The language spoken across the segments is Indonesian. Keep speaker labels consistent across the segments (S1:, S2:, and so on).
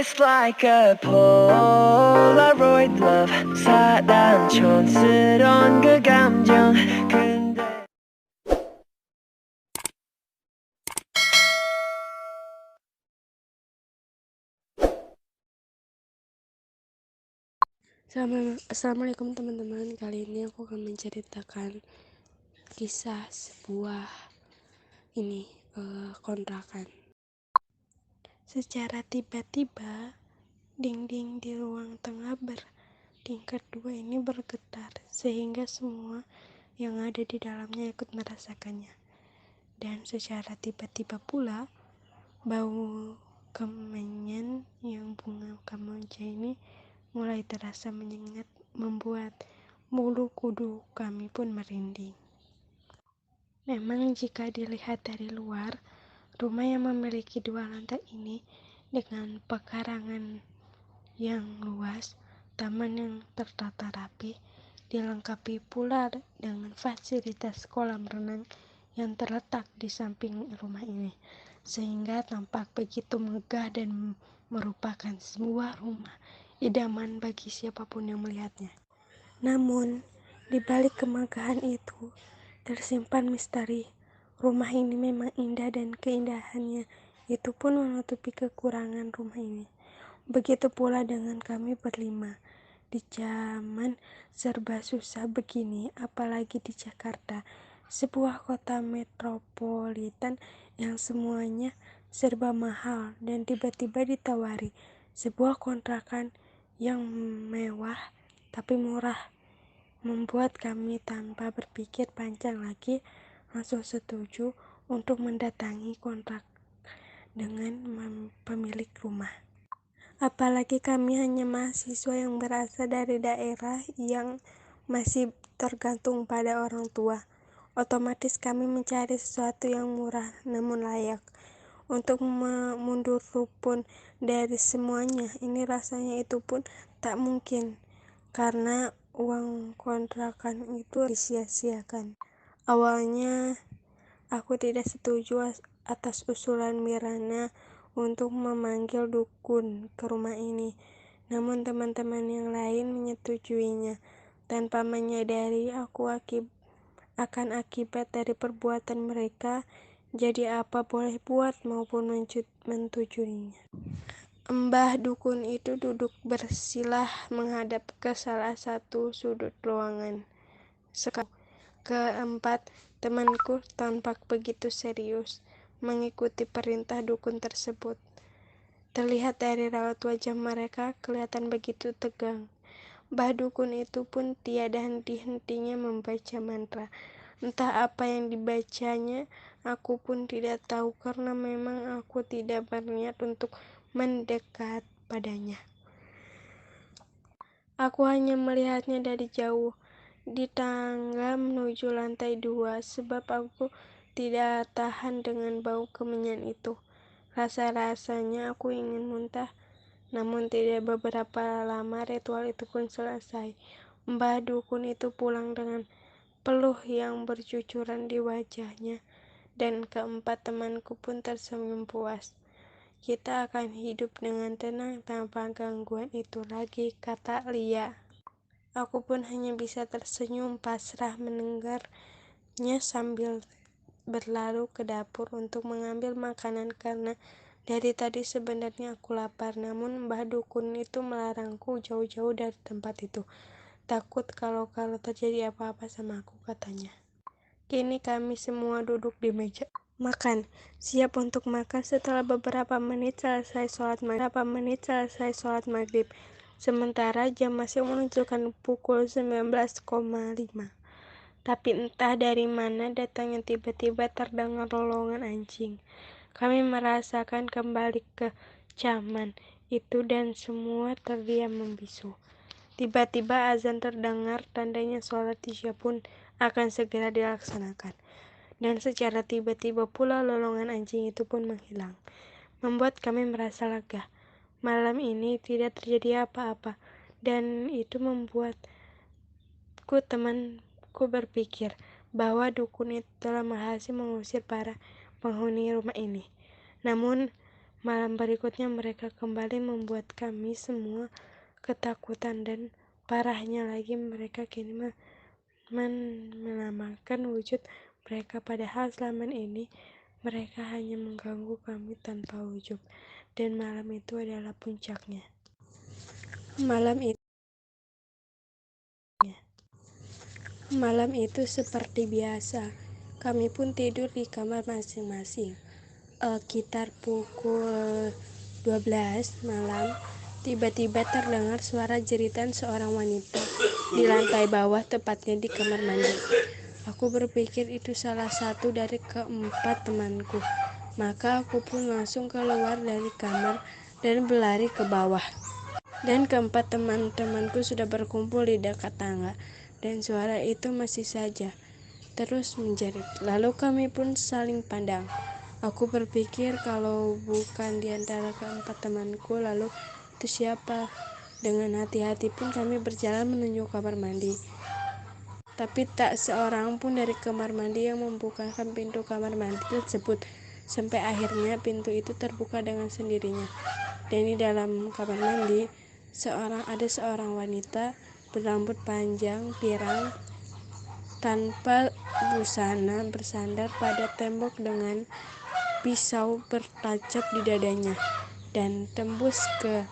S1: Just like a Polaroid love 사랑 촌스러운 그 감정 근데
S2: Assalamualaikum teman-teman. Kali ini aku akan menceritakan kisah sebuah kontrakan. Secara tiba-tiba dinding di ruang tengah berding kedua ini bergetar sehingga semua yang ada di dalamnya ikut merasakannya. Dan secara tiba-tiba pula bau kemenyan yang bunga kamboja ini mulai terasa menyengat, membuat bulu kuduk kami pun merinding. Memang jika dilihat dari luar, rumah yang memiliki 2 lantai ini dengan pekarangan yang luas, taman yang tertata rapi, dilengkapi pula dengan fasilitas kolam renang yang terletak di samping rumah ini, sehingga tampak begitu megah dan merupakan sebuah rumah idaman bagi siapapun yang melihatnya. Namun, di balik kemegahan itu tersimpan misteri. Rumah ini memang indah dan keindahannya itu pun menutupi kekurangan rumah ini. Begitu pula dengan kami berlima. Di zaman serba susah begini, apalagi di Jakarta, sebuah kota metropolitan yang semuanya serba mahal, dan tiba-tiba ditawari sebuah kontrakan yang mewah tapi murah, membuat kami tanpa berpikir panjang lagi langsung setuju untuk mendatangi kontrak dengan pemilik rumah. Apalagi kami hanya mahasiswa yang berasal dari daerah yang masih tergantung pada orang tua. Otomatis kami mencari sesuatu yang murah namun layak. Untuk mundur pun dari semuanya, ini rasanya itu pun tak mungkin, karena uang kontrakan itu disia-siakan. Awalnya aku tidak setuju atas usulan Mirana untuk memanggil dukun ke rumah ini, namun teman-teman yang lain menyetujuinya, tanpa menyadari aku akan akibat dari perbuatan mereka. Jadi apa boleh buat maupun menyetujuinya. Mbah dukun itu duduk bersilah menghadap ke salah satu sudut ruangan. Keempat temanku tampak begitu serius mengikuti perintah dukun tersebut. Terlihat dari raut wajah mereka kelihatan begitu tegang. Mbah dukun itu pun tiada henti-hentinya membaca mantra. Entah apa yang dibacanya, aku pun tidak tahu karena memang aku tidak berniat untuk mendekat padanya. Aku hanya melihatnya dari jauh di tangga menuju lantai 2 sebab aku tidak tahan dengan bau kemenyan itu. Rasa-rasanya aku ingin muntah. Namun tidak beberapa lama ritual itu pun selesai. Mbah dukun itu pulang dengan peluh yang bercucuran di wajahnya, dan keempat temanku pun tersenyum puas. Kita akan hidup dengan tenang tanpa gangguan itu lagi, kata Lia. Aku pun hanya bisa tersenyum pasrah mendengarnya sambil berlalu ke dapur untuk mengambil makanan karena dari tadi sebenarnya aku lapar, namun Mbah Dukun itu melarangku jauh-jauh dari tempat itu. Takut kalau terjadi apa-apa sama aku, katanya. Kini kami semua duduk di meja makan, siap untuk makan setelah beberapa menit selesai sholat maghrib. Sementara jam masih menunjukkan pukul 19,5. Tapi entah dari mana datangnya tiba-tiba terdengar lolongan anjing. Kami merasakan kembali ke zaman itu dan semua terdiam membisu. Tiba-tiba azan terdengar, tandanya sholat isya pun akan segera dilaksanakan. Dan secara tiba-tiba pula lolongan anjing itu pun menghilang, membuat kami merasa lega. Malam ini tidak terjadi apa-apa, dan itu membuatku temanku berpikir bahwa dukun itu telah berhasil mengusir para penghuni rumah ini. Namun Malam berikutnya mereka kembali membuat kami semua ketakutan, dan parahnya lagi mereka kini menamakan wujud mereka, padahal selama ini mereka hanya mengganggu kami tanpa wujud. Dan malam itu adalah puncaknya. Malam itu seperti biasa, kami pun tidur di kamar masing-masing. Sekitar pukul 12 malam, tiba-tiba terdengar suara jeritan seorang wanita di lantai bawah, tepatnya di kamar mandi. Aku berpikir itu salah satu dari keempat temanku. Maka aku pun langsung keluar dari kamar dan berlari ke bawah. Dan keempat teman-temanku sudah berkumpul di dekat tangga, dan suara itu masih saja terus menjerit. Lalu kami pun saling pandang. Aku berpikir kalau bukan di antara keempat temanku, lalu itu siapa? Dengan hati-hati pun kami berjalan menuju kamar mandi. Tapi tak seorang pun dari kamar mandi yang membukakan pintu kamar mandi tersebut, sampai akhirnya pintu itu terbuka dengan sendirinya. Dan di dalam kamar mandi ada seorang wanita berambut panjang pirang tanpa busana bersandar pada tembok dengan pisau bertancap di dadanya dan tembus ke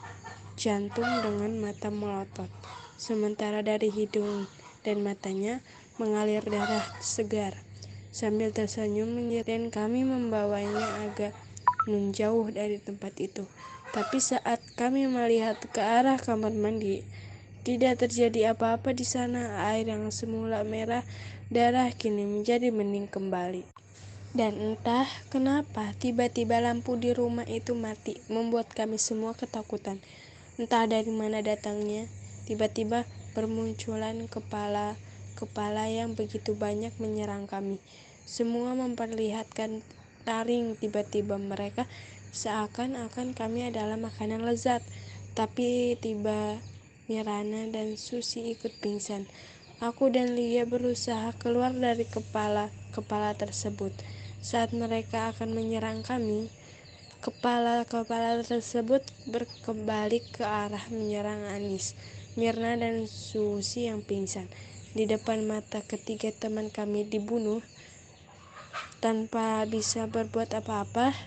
S2: jantung dengan mata melotot, sementara dari hidung dan matanya mengalir darah segar. Sambil tersenyum menjerit, dan kami membawanya agak menjauh dari tempat itu. Tapi saat kami melihat ke arah kamar mandi, tidak terjadi apa-apa di sana. Air yang semula merah darah kini menjadi bening kembali. Dan entah kenapa tiba-tiba lampu di rumah itu mati, membuat kami semua ketakutan. Entah dari mana datangnya, tiba-tiba bermunculan kepala yang begitu banyak menyerang kami. Semua memperlihatkan taring. Tiba-tiba mereka seakan-akan kami adalah makanan lezat. Tapi tiba Mirana dan Susi ikut pingsan. Aku dan Lia berusaha keluar dari kepala tersebut. Saat mereka akan menyerang kami, kepala tersebut berkebalik ke arah menyerang Anis, Mirna, dan Susi yang pingsan. Di depan mata ketiga teman kami dibunuh tanpa bisa berbuat apa-apa.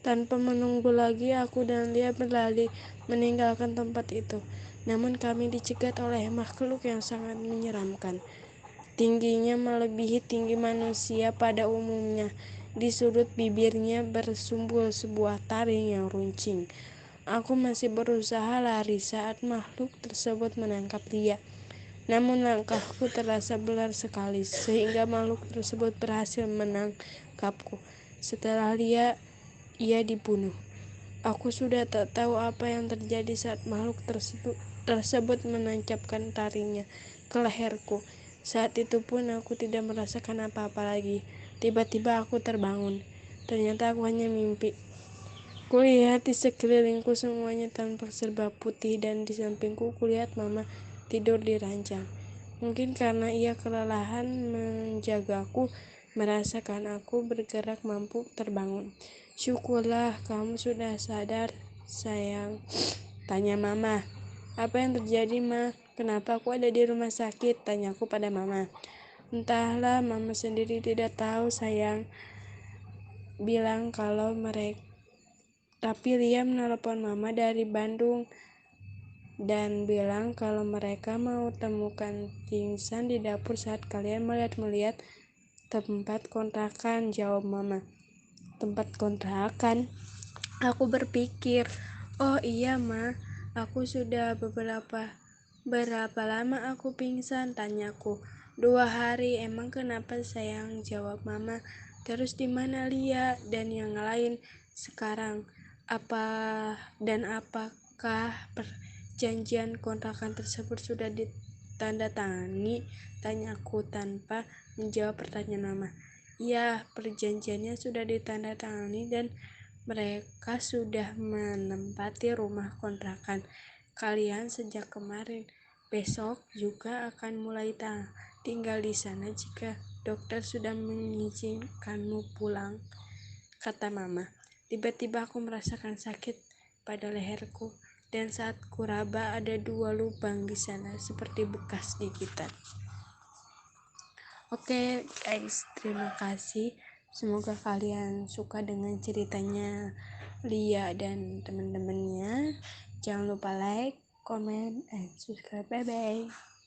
S2: Tanpa menunggu lagi, aku dan Lia berlari meninggalkan tempat itu. Namun kami dicegat oleh makhluk yang sangat menyeramkan. Tingginya melebihi tinggi manusia pada umumnya. Di sudut bibirnya bersumbul sebuah taring yang runcing. Aku masih berusaha lari saat makhluk tersebut menangkap Lia. Namun langkahku terasa benar sekali, sehingga makhluk tersebut berhasil menangkapku. Setelah ia dibunuh, aku sudah tak tahu apa yang terjadi saat makhluk tersebut menancapkan taringnya ke leherku. Saat itu pun aku tidak merasakan apa-apa lagi. Tiba-tiba aku terbangun. Ternyata aku hanya mimpi. Kulihat di sekelilingku semuanya tampak serba putih, dan di sampingku kulihat mama tidur di ranjang. Mungkin karena ia kelelahan menjagaku, merasakan aku bergerak mampu terbangun. Syukurlah kamu sudah sadar, sayang, tanya mama. Apa yang terjadi, ma? Kenapa aku ada di rumah sakit? Tanyaku pada mama. Entahlah, mama sendiri tidak tahu, sayang. Bilang kalau mereka Tapi Lia menelepon mama dari Bandung dan bilang kalau mereka mau temukan pingsan di dapur saat kalian melihat tempat kontrakan. Jawab mama. Tempat kontrakan? Aku berpikir, oh iya ma, aku sudah berapa lama aku pingsan? Tanyaku. 2 hari. Emang kenapa, sayang? Jawab mama. Terus di mana Lia dan yang lain sekarang? Apakah perjanjian kontrakan tersebut sudah ditandatangani? Tanyaku tanpa menjawab pertanyaan mama. Ya, perjanjiannya sudah ditandatangani dan mereka sudah menempati rumah kontrakan kalian sejak kemarin. Besok juga akan mulai tinggal di sana jika dokter sudah mengizinkanmu pulang, kata mama. Tiba-tiba aku merasakan sakit pada leherku, dan saat kuraba ada 2 lubang di sana seperti bekas gigitan. Oke guys, terima kasih. Semoga kalian suka dengan ceritanya Lia dan teman-temannya. Jangan lupa like, comment, and subscribe. Bye bye.